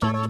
Comic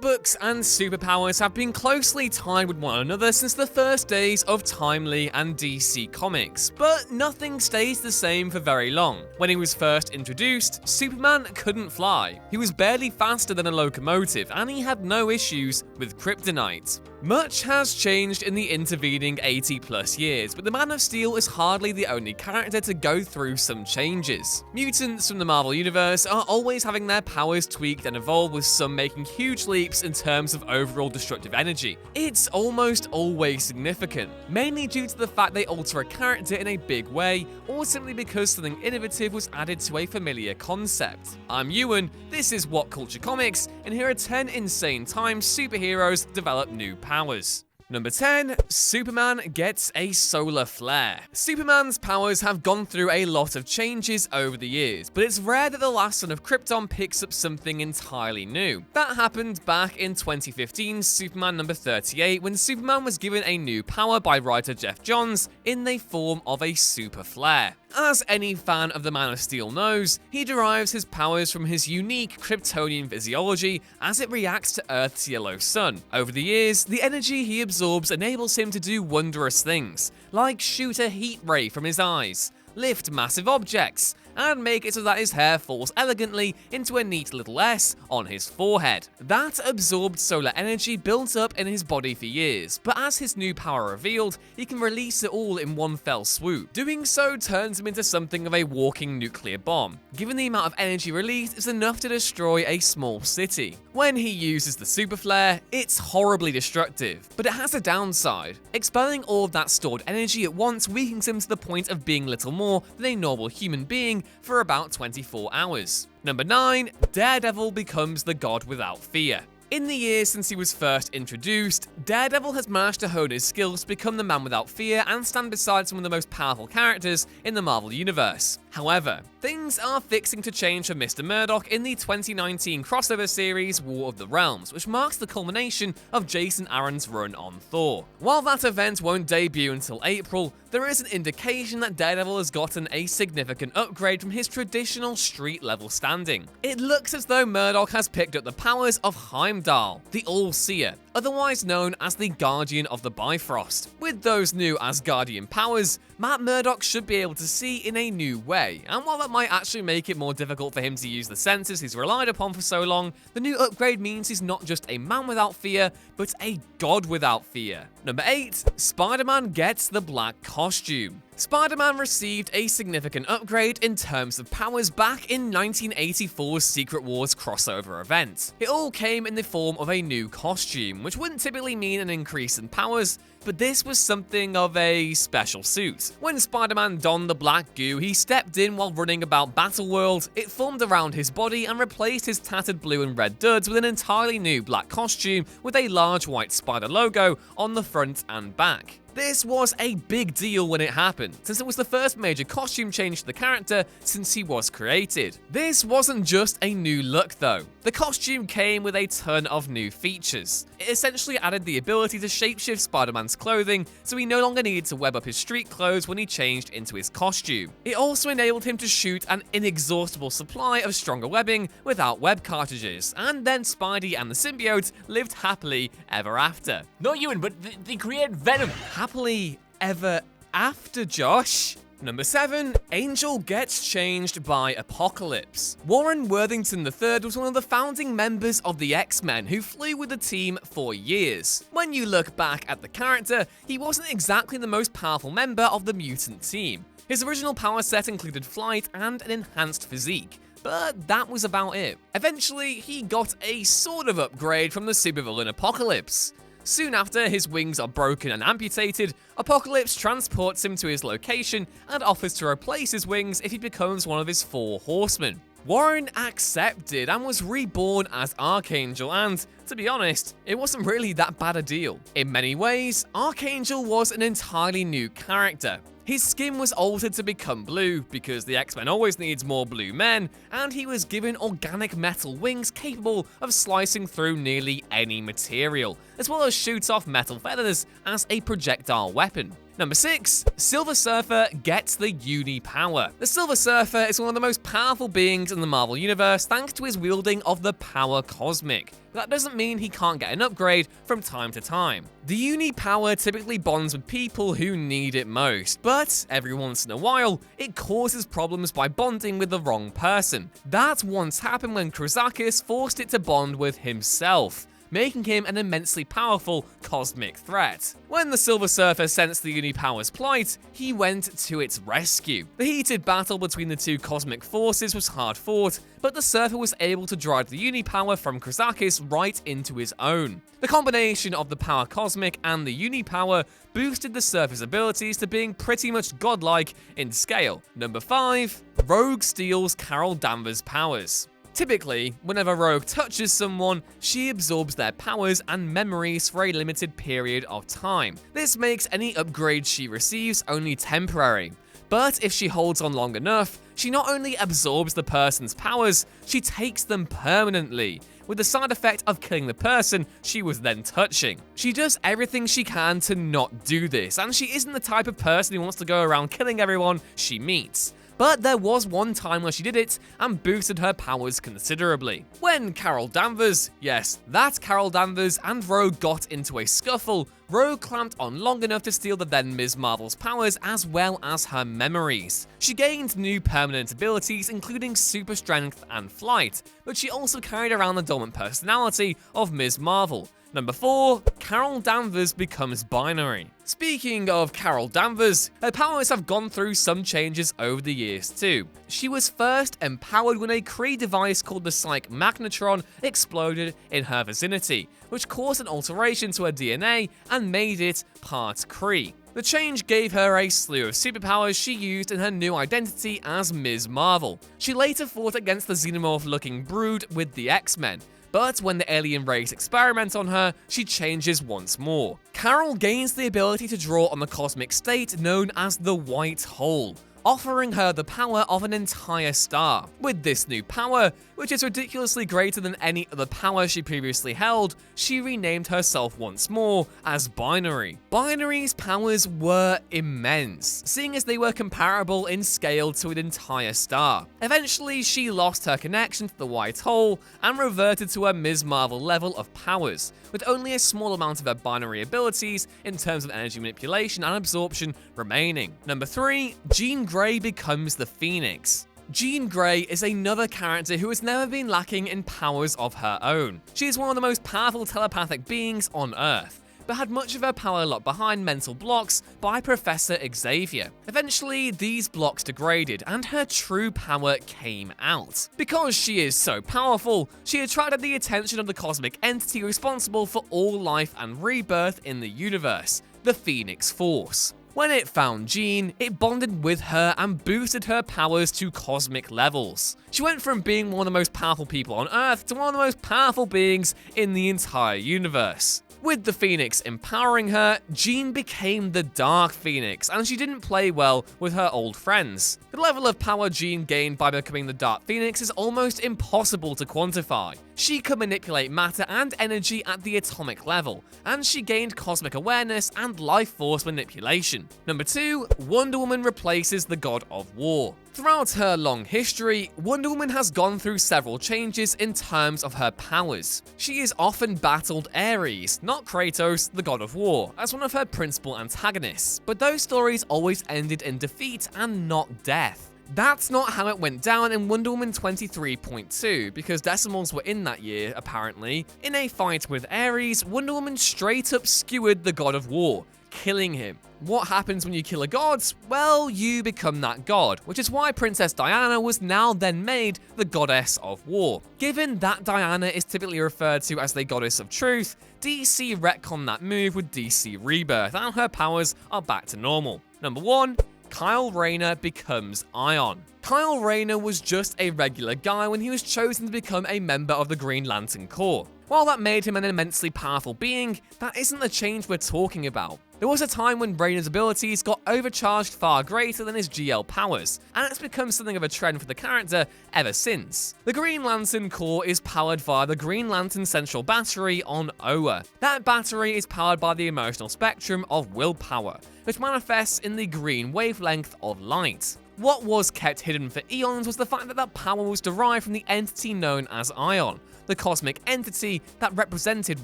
books and superpowers have been closely tied with one another since the first days of Timely and DC Comics, but nothing stays the same for very long. When he was first introduced, Superman couldn't fly. He was barely faster than a locomotive, and he had no issues with kryptonite. Much has changed in the intervening 80+ years, but the Man of Steel is hardly the only character to go through some changes. Mutants from the Marvel Universe are always having their powers tweaked and evolved, with some making huge leaps in terms of overall destructive energy. It's almost always significant, mainly due to the fact they alter a character in a big way, or simply because something innovative was added to a familiar concept. I'm Ewan, this is What Culture Comics, and here are 10 insane times superheroes develop new powers. Number 10. Superman gets a solar flare. Superman's powers have gone through a lot of changes over the years, but it's rare that the last son of Krypton picks up something entirely new. That happened back in 2015's Superman number 38, when Superman was given a new power by writer Jeff Johns in the form of a super flare. As any fan of the Man of Steel knows, he derives his powers from his unique Kryptonian physiology as it reacts to Earth's yellow sun. Over the years, the energy he absorbs enables him to do wondrous things, like shoot a heat ray from his eyes, lift massive objects, and make it so that his hair falls elegantly into a neat little S on his forehead. That absorbed solar energy built up in his body for years, but as his new power revealed, he can release it all in one fell swoop. Doing so turns him into something of a walking nuclear bomb. Given the amount of energy released, it's enough to destroy a small city. When he uses the super flare, it's horribly destructive, but it has a downside. Expelling all of that stored energy at once weakens him to the point of being little more than a normal human being for about 24 hours. Number 9. Daredevil becomes the god without fear. In the years since he was first introduced, Daredevil has managed to hone his skills to become the man without fear and stand beside some of the most powerful characters in the Marvel Universe. However, things are fixing to change for Mr. Murdock in the 2019 crossover series War of the Realms, which marks the culmination of Jason Aaron's run on Thor. While that event won't debut until April, there is an indication that Daredevil has gotten a significant upgrade from his traditional street-level standing. It looks as though Murdock has picked up the powers of Heimdall, the All-Seer, otherwise known as the Guardian of the Bifrost. With those new Asgardian powers, Matt Murdock should be able to see in a new way, and while that might actually make it more difficult for him to use the senses he's relied upon for so long, the new upgrade means he's not just a man without fear, but a god without fear. Number 8. Spider-Man gets the black costume. Spider-Man received a significant upgrade in terms of powers back in 1984's Secret Wars crossover event. It all came in the form of a new costume, which wouldn't typically mean an increase in powers, but this was something of a special suit. When Spider-Man donned the black goo he stepped in while running about Battleworld, it formed around his body and replaced his tattered blue and red duds with an entirely new black costume with a large white spider logo on the front and back. This was a big deal when it happened, since it was the first major costume change to the character since he was created. This wasn't just a new look though. The costume came with a ton of new features. It essentially added the ability to shapeshift Spider-Man's clothing, so he no longer needed to web up his street clothes when he changed into his costume. It also enabled him to shoot an inexhaustible supply of stronger webbing without web cartridges, and then Spidey and the symbiote lived happily ever after. Not Ewan, but they created Venom. Happily ever after, Josh. Number 7. Angel gets changed by Apocalypse. Warren Worthington III was one of the founding members of the X-Men who flew with the team for years. When you look back at the character, he wasn't exactly the most powerful member of the mutant team. His original power set included flight and an enhanced physique, but that was about it. Eventually, he got a sort of upgrade from the supervillain Apocalypse. Soon after, his wings are broken and amputated, Apocalypse transports him to his location and offers to replace his wings if he becomes one of his 4 horsemen. Warren accepted and was reborn as Archangel, and, to be honest, it wasn't really that bad a deal. In many ways, Archangel was an entirely new character. His skin was altered to become blue, because the X-Men always needs more blue men, and he was given organic metal wings capable of slicing through nearly any material, as well as shoot off metal feathers as a projectile weapon. Number 6. Silver Surfer gets the UNI-POWER. The Silver Surfer is one of the most powerful beings in the Marvel Universe thanks to his wielding of the Power Cosmic. But that doesn't mean he can't get an upgrade from time to time. The UNI-POWER typically bonds with people who need it most, but every once in a while, it causes problems by bonding with the wrong person. That once happened when Krazakis forced it to bond with himself, making him an immensely powerful cosmic threat. When the Silver Surfer sensed the UNI-POWER's plight, he went to its rescue. The heated battle between the two cosmic forces was hard fought, but the Surfer was able to drive the UNI-POWER from Krazakis right into his own. The combination of the Power Cosmic and the UNI-POWER boosted the Surfer's abilities to being pretty much godlike in scale. Number 5. Rogue steals Carol Danvers' powers. Typically, whenever Rogue touches someone, she absorbs their powers and memories for a limited period of time. This makes any upgrade she receives only temporary. But if she holds on long enough, she not only absorbs the person's powers, she takes them permanently, with the side effect of killing the person she was then touching. She does everything she can to not do this, and she isn't the type of person who wants to go around killing everyone she meets. But there was one time where she did it and boosted her powers considerably. When Carol Danvers, yes, that Carol Danvers, and Rogue got into a scuffle, Rogue clamped on long enough to steal the then Ms. Marvel's powers as well as her memories. She gained new permanent abilities including super strength and flight, but she also carried around the dormant personality of Ms. Marvel. Number 4. Carol Danvers becomes binary. Speaking of Carol Danvers, her powers have gone through some changes over the years too. She was first empowered when a Kree device called the Psych Magnetron exploded in her vicinity, which caused an alteration to her DNA and made it part Kree. The change gave her a slew of superpowers she used in her new identity as Ms. Marvel. She later fought against the xenomorph-looking Brood with the X-Men, but when the alien race experiment on her, she changes once more. Carol gains the ability to draw on the cosmic state known as the White Hole, offering her the power of an entire star. With this new power, which is ridiculously greater than any other power she previously held, she renamed herself once more as Binary. Binary's powers were immense, seeing as they were comparable in scale to an entire star. Eventually, she lost her connection to the White Hole and reverted to her Ms. Marvel level of powers, with only a small amount of her binary abilities in terms of energy manipulation and absorption remaining. Number 3. Jean Grey becomes the Phoenix. Jean Grey is another character who has never been lacking in powers of her own. She is one of the most powerful telepathic beings on Earth, but had much of her power locked behind mental blocks by Professor Xavier. Eventually, these blocks degraded and her true power came out. Because she is so powerful, she attracted the attention of the cosmic entity responsible for all life and rebirth in the universe, the Phoenix Force. When it found Jean, it bonded with her and boosted her powers to cosmic levels. She went from being one of the most powerful people on Earth to one of the most powerful beings in the entire universe. With the Phoenix empowering her, Jean became the Dark Phoenix, and she didn't play well with her old friends. The level of power Jean gained by becoming the Dark Phoenix is almost impossible to quantify. She could manipulate matter and energy at the atomic level, and she gained cosmic awareness and life force manipulation. Number 2. Wonder Woman replaces the God of War. Throughout her long history, Wonder Woman has gone through several changes in terms of her powers. She has often battled Ares, not Kratos, the God of War, as one of her principal antagonists, but those stories always ended in defeat and not death. That's not how it went down in Wonder Woman 23.2, because decimals were in that year, apparently. In a fight with Ares, Wonder Woman straight up skewered the God of War, killing him. What happens when you kill a god? Well, you become that god, which is why Princess Diana was now then made the Goddess of War. Given that Diana is typically referred to as the Goddess of Truth, DC retconned that move with DC Rebirth, and her powers are back to normal. Number 1. Kyle Rayner becomes Ion. Kyle Rayner was just a regular guy when he was chosen to become a member of the Green Lantern Corps. While that made him an immensely powerful being, that isn't the change we're talking about. There was a time when Rayner's abilities got overcharged far greater than his GL powers, and it's become something of a trend for the character ever since. The Green Lantern core is powered via the Green Lantern Central Battery on Oa. That battery is powered by the emotional spectrum of willpower, which manifests in the green wavelength of light. What was kept hidden for eons was the fact that power was derived from the entity known as Ion, the cosmic entity that represented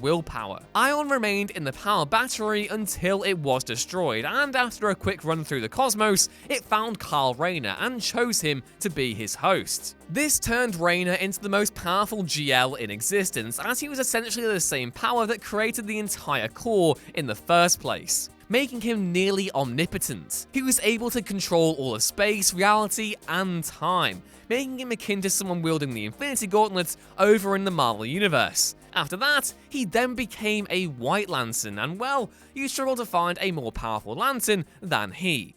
willpower. Ion remained in the power battery until it was destroyed, and after a quick run through the cosmos, it found Kyle Rayner and chose him to be his host. This turned Rayner into the most powerful GL in existence, as he was essentially the same power that created the entire core in the first place, making him nearly omnipotent. He was able to control all of space, reality, and time, making him akin to someone wielding the Infinity Gauntlet over in the Marvel Universe. After that, he then became a White Lantern, and well, you struggle to find a more powerful Lantern than he.